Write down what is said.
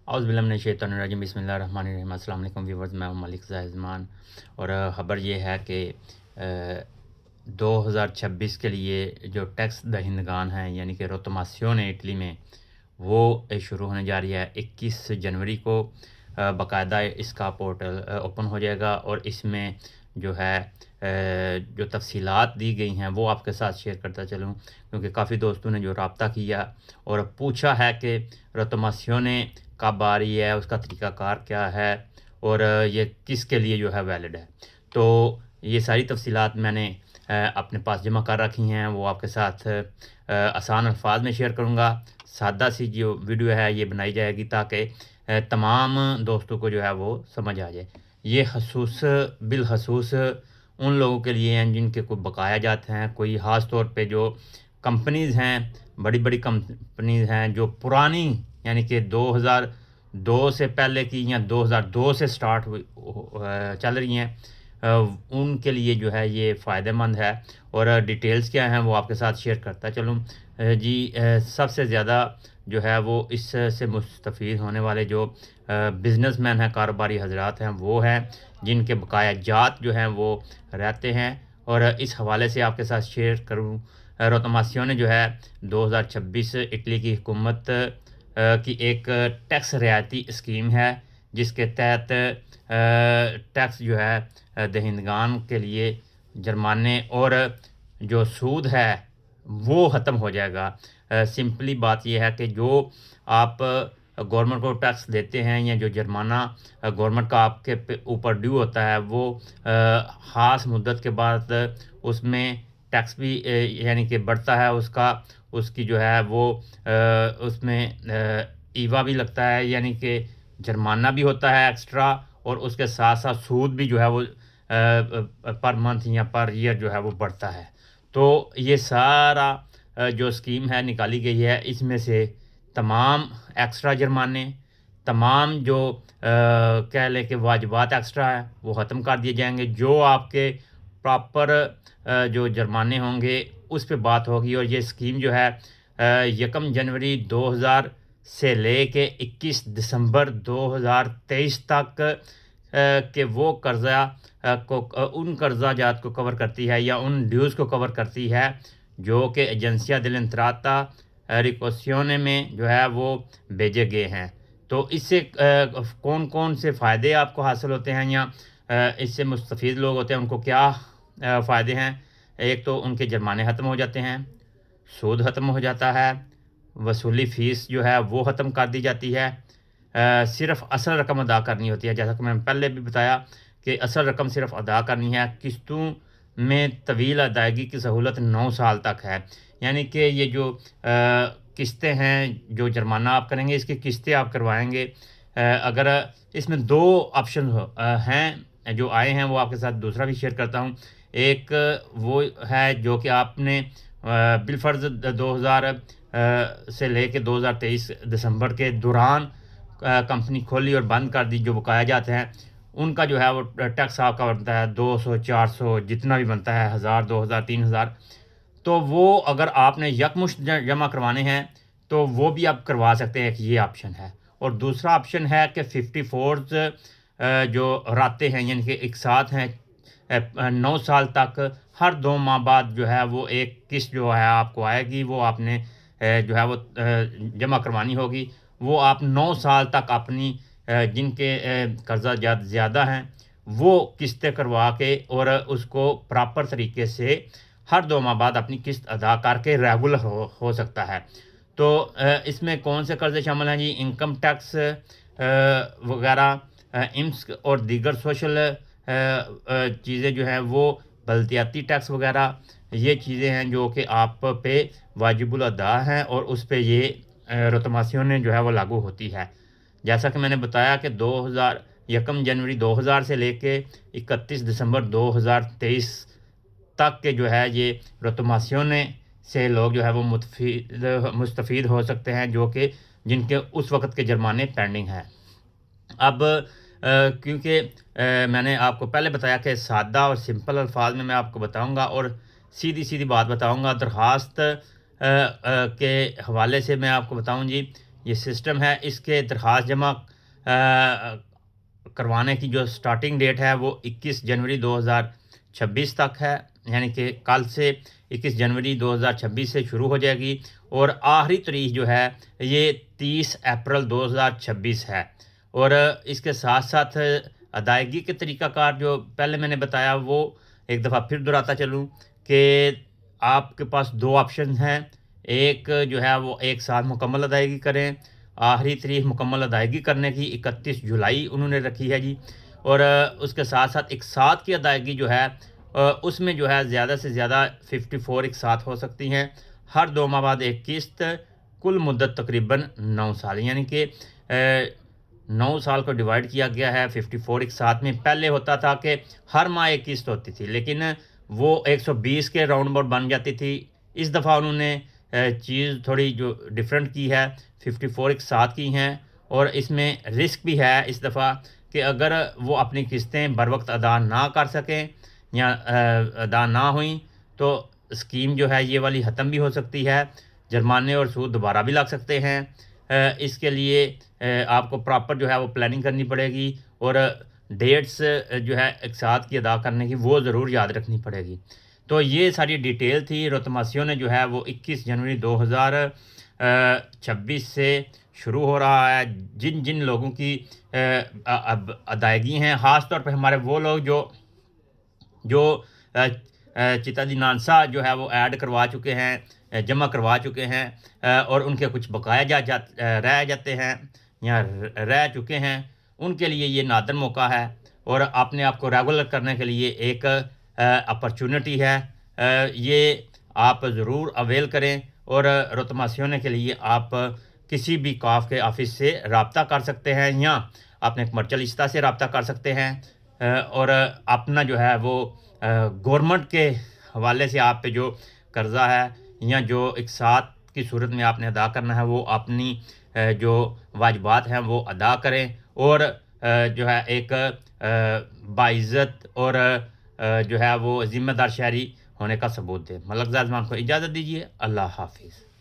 اعوذ باللہ من الشیطان الرجیم، بسم اللہ الرحمن الرحیم۔ السلام علیکم ویورز، میں ہوں ملک زمان اور خبر یہ ہے کہ 2026 کے لیے جو ٹیکس دہندگان ہیں یعنی کہ روتوماسیون اٹلی میں وہ شروع ہونے جا رہی ہے 21 جنوری کو۔ باقاعدہ اس کا پورٹل اوپن ہو جائے گا اور اس میں جو ہے جو تفصیلات دی گئی ہیں وہ آپ کے ساتھ شیئر کرتا چلوں، کیونکہ کافی دوستوں نے جو رابطہ کیا اور پوچھا ہے کہ روتوماسیون کب آ رہی ہے، اس کا طریقہ کار کیا ہے اور یہ کس کے لیے جو ہے ویلڈ ہے، تو یہ ساری تفصیلات میں نے اپنے پاس جمع کر رکھی ہیں، وہ آپ کے ساتھ آسان الفاظ میں شیئر کروں گا۔ سادہ سی جو ویڈیو ہے یہ بنائی جائے گی تاکہ تمام دوستوں کو جو ہے وہ سمجھ آ جائے۔ یہ بالخصوص ان لوگوں کے لیے ہیں جن کے کوئی بقایا جات ہیں، کوئی خاص طور پہ جو کمپنیز ہیں، بڑی بڑی کمپنیز ہیں جو پرانی یعنی کہ 2002 سے پہلے کی یا 2002 سے سٹارٹ چل رہی ہیں، ان کے لیے جو ہے یہ فائدہ مند ہے۔ اور ڈیٹیلز کیا ہیں وہ آپ کے ساتھ شیئر کرتا چلوں جی۔ سب سے زیادہ جو ہے وہ اس سے مستفید ہونے والے جو بزنس مین ہیں، کاروباری حضرات ہیں، وہ ہیں جن کے بقایا جات جو ہیں وہ رہتے ہیں۔ اور اس حوالے سے آپ کے ساتھ شیئر کروں، روتوماسیون جو ہے 2026 اٹلی کی حکومت کی ایک ٹیکس رعایتی اسکیم ہے، جس کے تحت ٹیکس جو ہے دہندگان کے لیے جرمانے اور جو سود ہے وہ ختم ہو جائے گا۔ سمپلی بات یہ ہے کہ جو آپ گورنمنٹ کو ٹیکس دیتے ہیں یا جو جرمانہ گورنمنٹ کا آپ کے اوپر ڈیو ہوتا ہے، وہ خاص مدت کے بعد اس میں ٹیکس بھی یعنی کہ بڑھتا ہے، اس کی جو ہے وہ اس میں ایوا بھی لگتا ہے، یعنی کہ جرمانہ بھی ہوتا ہے ایکسٹرا، اور اس کے ساتھ ساتھ سود بھی جو ہے وہ پر منتھ یا پر ایئر جو ہے وہ بڑھتا ہے۔ تو یہ سارا جو اسکیم ہے نکالی گئی ہے، اس میں سے تمام ایکسٹرا جرمانے، تمام جو کہہ لیں کہ واجبات ایکسٹرا ہے وہ ختم کر دیے جائیں گے۔ جو آپ کے پراپر جو جرمانے ہوں گے اس پہ بات ہوگی، اور یہ اسکیم جو ہے 1 جنوری 2000 سے لے کے 21 دسمبر 2023 تک کہ وہ قرضہ ان قرضہ جات کو کور کرتی ہے یا ان ڈیوز کو کور کرتی ہے جو کہ ایجنسیا دلنتراتا ریکوسیونے میں جو ہے وہ بھیجے گئے ہیں۔ تو اس سے کون کون سے فائدے آپ کو حاصل ہوتے ہیں یا اس سے مستفید لوگ ہوتے ہیں، ان کو کیا فائدے ہیں؟ ایک تو ان کے جرمانے ختم ہو جاتے ہیں، سود ختم ہو جاتا ہے، وصولی فیس جو ہے وہ ختم کر دی جاتی ہے، صرف اصل رقم ادا کرنی ہوتی ہے۔ جیسا کہ میں نے پہلے بھی بتایا کہ اصل رقم صرف ادا کرنی ہے۔ قسطوں میں طویل ادائیگی کی سہولت 9 سال تک ہے، یعنی کہ یہ جو قسطیں ہیں جو جرمانہ آپ کریں گے، اس کی قسطیں آپ کروائیں گے۔ اگر اس میں 2 آپشن ہیں جو آئے ہیں، وہ آپ کے ساتھ دوسرا بھی شیئر کرتا ہوں۔ ایک وہ ہے جو کہ آپ نے بالفرض 2000 سے لے کے 2023 دسمبر کے دوران کمپنی کھولی اور بند کر دی، جو بقایا جاتے ہیں ان کا جو ہے وہ ٹیکس آپ کا بنتا ہے 200 400 جتنا بھی بنتا ہے، 1000 2000 3000، تو وہ اگر آپ نے یکمشت جمع کروانے ہیں تو وہ بھی آپ کروا سکتے ہیں، ایک یہ آپشن ہے۔ اور دوسرا آپشن ہے کہ 54 جو راتے ہیں یعنی کہ ایک ساتھ ہیں 9 سال تک، ہر 2 ماہ بعد جو ہے وہ ایک قسط جو ہے آپ کو آئے گی، وہ آپ نے جو ہے وہ جمع کروانی ہوگی۔ وہ آپ 9 سال تک اپنی جن کے قرضہ جات زیادہ ہیں وہ قسطیں کروا کے اور اس کو پراپر طریقے سے ہر 2 ماہ بعد اپنی قسط ادا کر کے ریگولر ہو سکتا ہے۔ تو اس میں کون سے قرضے شامل ہیں جی؟ انکم ٹیکس وغیرہ، امس اور دیگر سوشل چیزیں جو ہیں وہ، بلدیاتی ٹیکس وغیرہ، یہ چیزیں ہیں جو کہ آپ پہ واجب الادا ہیں اور اس پہ یہ روتوماسیون جو ہے وہ لاگو ہوتی ہے۔ جیسا کہ میں نے بتایا کہ 1 جنوری 2000 سے لے کے 31 دسمبر 2023 تک کے جو ہے یہ روتوماسیون سے لوگ جو ہے وہ مستفید ہو سکتے ہیں، جو کہ جن کے اس وقت کے جرمانے پینڈنگ ہیں۔ اب کیونکہ میں نے آپ کو پہلے بتایا کہ سادہ اور سمپل الفاظ میں آپ کو بتاؤں گا اور سیدھی بات بتاؤں گا، درخواست کے حوالے سے میں آپ کو بتاؤں جی یہ سسٹم ہے، اس کے درخواست جمع کروانے کی جو سٹارٹنگ ڈیٹ ہے وہ 21 جنوری 2026 تک ہے، یعنی کہ کل سے 21 جنوری 2026 سے شروع ہو جائے گی، اور آخری تاریخ جو ہے یہ 30 اپریل 2026 ہے۔ اور اس کے ساتھ ساتھ ادائیگی کے طریقہ کار جو پہلے میں نے بتایا وہ ایک دفعہ پھر دہراتا چلوں کہ آپ کے پاس دو آپشن ہیں، ایک جو ہے وہ ایک ساتھ مکمل ادائیگی کریں، آخری تاریخ مکمل ادائیگی کرنے کی 31 جولائی انہوں نے رکھی ہے جی، اور اس کے ساتھ ساتھ ایک ساتھ کی ادائیگی جو ہے اس میں جو ہے زیادہ سے زیادہ 54 ایک ساتھ ہو سکتی ہیں، ہر 2 ماہ بعد ایک قسط، کل مدت تقریباً 9 سال، یعنی کہ 9 سال کو ڈیوائڈ کیا گیا ہے 54 ایک ساتھ میں۔ پہلے ہوتا تھا کہ ہر ماہ ایک قسط ہوتی تھی، لیکن وہ 120 کے راؤنڈ اباؤٹ بن جاتی تھی۔ اس دفعہ انہوں نے چیز تھوڑی جو ڈیفرنٹ کی ہے، 54 ایک ساتھ کی ہیں، اور اس میں رسک بھی ہے اس دفعہ کہ اگر وہ اپنی قسطیں بر وقت ادا نہ کر سکیں یا ادا نہ ہوئیں تو اسکیم جو ہے یہ والی ختم بھی ہو سکتی ہے، جرمانے اور سود دوبارہ بھی لگ سکتے ہیں۔ اس کے لیے آپ کو پراپر جو ہے وہ پلاننگ کرنی پڑے گی، اور ڈیٹس جو ہے ایک ساتھ کی ادا کرنے کی وہ ضرور یاد رکھنی پڑے گی۔ تو یہ ساری ڈیٹیل تھی۔ روتماسیوں نے جو ہے وہ 21 جنوری 2026 سے شروع ہو رہا ہے۔ جن جن لوگوں کی ادائیگی ہیں، خاص طور پہ ہمارے وہ لوگ جو چتا دی نانسا جو ہے وہ ایڈ کروا چکے ہیں، جمع کروا چکے ہیں، اور ان کے کچھ بقایا رہ جاتے ہیں یا رہ چکے ہیں، ان کے لیے یہ نادر موقع ہے، اور اپنے آپ کو ریگولر کرنے کے لیے ایک اپرچونٹی ہے۔ یہ آپ ضرور اویل کریں، اور روتماسیونے کے لیے آپ کسی بھی کاف کے آفس سے رابطہ کر سکتے ہیں، یا اپنے کمرشل اشتہا سے رابطہ کر سکتے ہیں، اور اپنا جو ہے وہ گورنمنٹ کے حوالے سے آپ پہ جو قرضہ ہے یا جو ایک ساتھ کی صورت میں آپ نے ادا کرنا ہے، وہ اپنی جو واجبات ہیں وہ ادا کریں، اور جو ہے ایک باعزت اور جو ہے وہ ذمہ دار شہری ہونے کا ثبوت دیں۔ ملک زیادمان کو اجازت دیجیے۔ اللہ حافظ۔